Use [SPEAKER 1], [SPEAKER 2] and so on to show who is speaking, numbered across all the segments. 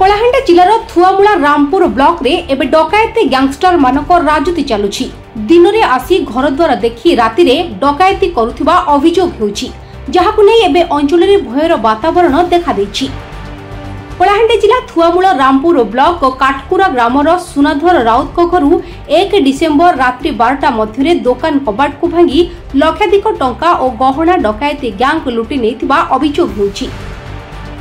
[SPEAKER 1] Kalahandi जिलार थुआमुला Rampur block रे एबे डकायती gangster मानक राजनीति चलुछि। दिन रे आसी घर द्वार देखि राति रे डकायती करुथिबा अभियोग हेउछि, जहाकु नै एबे अंचल रे भयर वातावरण देखा दैछि। कलाहांडी जिला थुआमुला रामपुर ब्लॉक काटकुरा ग्रामर सुनाधर राउत को घरु 1 डिसेंबर रात्रि 12टा मध्यरे दुकान कबाट को भांगी लक्षाधिक टंका और गहना डकायती गैंग लुटि नेथिबा अभियोग हेउछि।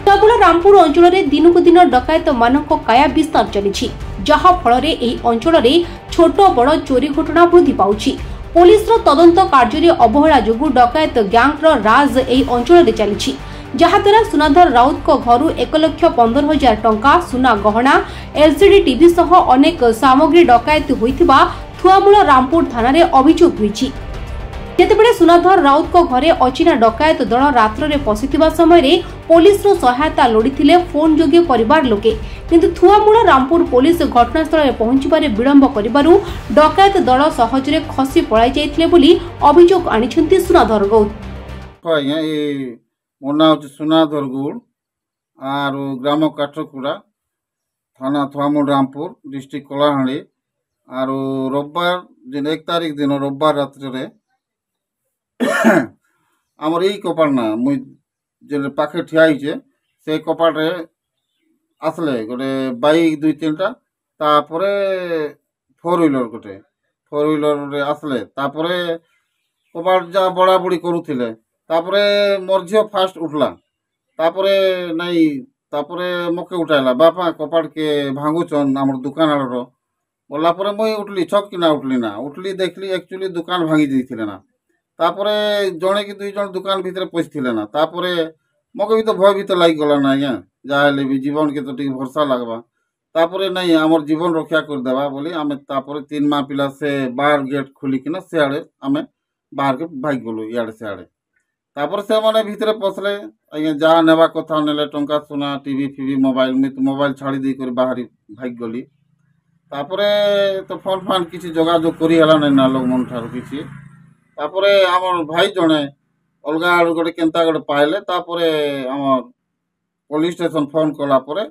[SPEAKER 1] थुआमुला रामपुर अंचल रे दिनकु दिन डकायत मानक काया विस्तार चलिछि, जहा फल रे एही अंचल रे छोट बड़ चोरी घटना वृद्धि पाउछि। पुलिस रो तदंत कार्य रे अवहेला जोगु डकायत गैंग रो राज एही अंचल रे चलिछि, जहा द्वारा सुनाधर राउत को घरु 1,15,000 टंका सुना गहना एलसीडी टीवी सह अनेक सामग्री डकायती होइथिबा थुआमुला रामपुर थाना रे अभियोग होइछि। जेतेबेले सुनाधर राउत को घरे अचिना डकायत दल रात्र रे पसिथिबा समय रे पुलिस रो सहायता लोडिथिले फोन जोगे परिवार लोके, किंतु थुआमुला रामपुर पुलिस घटनास्थल रे पहुंचबारे विलंब करिबारु डकायत दल सहजरे खसी पळाई जायथिले बोली अभियोग आनिछंती सुनाधर गौत।
[SPEAKER 2] मोर नाम हूँ सुनाधर गौड़ और ग्राम काठकुड़ा थाना थुआमुला रामपुर डिस्ट्रिक्ट कलाहांडी और रविवार दिन 1 तारीख दिन रविवार रात्रि आमर यही कपाट ना मुझे पाखे ठिया से कपाट रे आसले गोटे बाइक 2-3टा तापरे 4 व्हीलर गोटे 4 व्हीलर रे आसले तापरे कपाट जा बड़ा बुड़ी करुथिले तापरे मोर झियो फास्ट उठला तापरे नहीं तापरे मके उठाइला बापा कपाट के भांगुचन आमर दुकान आड़र बोला परे मुई उठली छक कि ना उठली देखली एक्चुअली दुकान भांगी देथिले ना तापरे जणे कि 2 जण दुकान भितर पसिथिले ना तापरे मके भी तो भय भी तो लाग गला ना आज्ञा जाहेले भी जीवन के तो टिक भरोसा लागबा तापरे नहीं आमर जीवन रक्षा कर देबा बोली आमे तापरे 3 माह पिला से बाहर गेट खोली कि ना से आड़े आमे बाहर के भाग गलो याडे से आड़े तापर से माने भीतर पसले आज्ञा जहाँ नेबा कथा नेले टंका सुना टीवी फीवी मोबाइल में तो मोबाइल छाड़ी दी कर बाहरी भाग गली तापरे तो फोन फान किसी जोगाजोग करी हला नै ना लोग मन ठार किसी तापरे हमर भाई जणे अलगा आड़ गोटे केंता गोटे पाइले तापरे हमर पुलिस स्टेशन फोन कला परे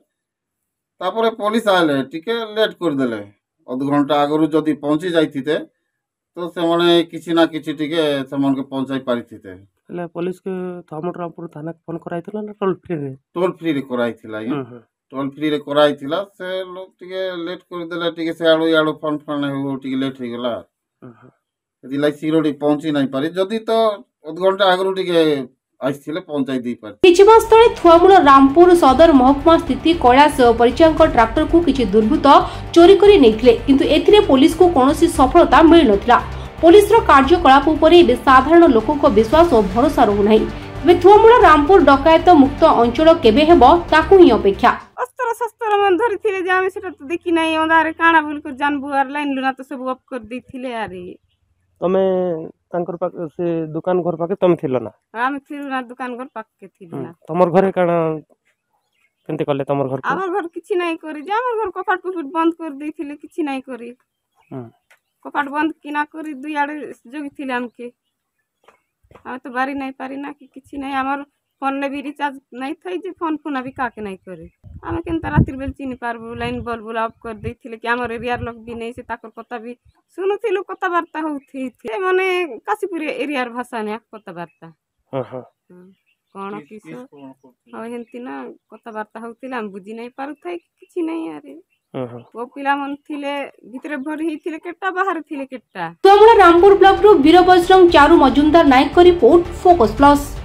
[SPEAKER 2] तापरे पुलिस आइले टिके लेट कर देले आध घंटा आगरु जदी पहुंची जाइथिते तो से माने किछि ना किछि टिके से मन के पहुंचाई पारिथिते
[SPEAKER 3] ले पुलिस के थुआमुला रामपुर थाना फोन कराइथिला ना टोल फ्री रे कराइथिला टोल फ्री रे कराइथिला से लोग टिके लेट कर देले टिके से आड़ो याड़ो फोन फोन हो टिके लेट हो गेला यदि लाई सीरोडी पहुंची नहीं पारी जदी तो आध घंटा आगरु टिके आइथिले पहुंचाई दी पारी।
[SPEAKER 1] किछि मास तळे थुआमुला रामपुर सदर महकुमा स्थित कैलाश परिचांक ट्रैक्टर को किछि दुर्बृत्त चोरी करी नेथिले, किंतु एथिरे पुलिस को कोनोसी सफलता मिल नथिला। पुलिस रो कार्यकलाप उपरे बे साधारण लोकों को विश्वास और भरोसा रहु नाही। बे थुआमुला रामपुर डकायत मुक्त अंचल केबे हेबो ताकू ही अपेक्षा।
[SPEAKER 4] अस्तर शस्त्र मन धरिथिले जे आमे सेटा तो देखि नाही अंधारे काना बोल कर जानबु आर लाइन लुना तो सब अप कर देथिले आरे
[SPEAKER 3] तमे तांकर पाक से दुकान घर पाके तमे थिलो ना
[SPEAKER 4] आमे थिलो ना दुकान घर पाके थिलो ना
[SPEAKER 3] तमर घरे काना केनते करले तमर घर
[SPEAKER 4] हमर घर किछि नाही करी जे हमर घर कपाट पुट बंद कर देथिले किछि नाही करी कपाट बंद किना करी 2 आड़े जोगिथिले हमके आ तो बारी नहीं पारी ना कि किछि नहीं हमर फोन ने भी रिचार्ज नहीं थई जे फोन फोन भी काके नहीं करे आमे केनता रातिर बेल चिनी पारबो लाइन बल बुला अफ कर देथिले कि हमर एरिया लोग भी नहीं से ताकर कथा भी सुनुथिलु कथा वार्ता होथि थे माने काशीपुर एरिया भाषा ने कथा वार्ता कोन किसो हो हेंती ना कथा वार्ता होथिले हम बुझी नहीं पारु थई किछि नहीं आरे वो पिला मन थिले भितरे भरी हिथिले केटा बाहर थिले केटा।
[SPEAKER 1] थुआमुला रामपुर ब्लॉक रो वीर बजरंग चारू मजुमदार नायक को रिपोर्ट फोकस प्लस।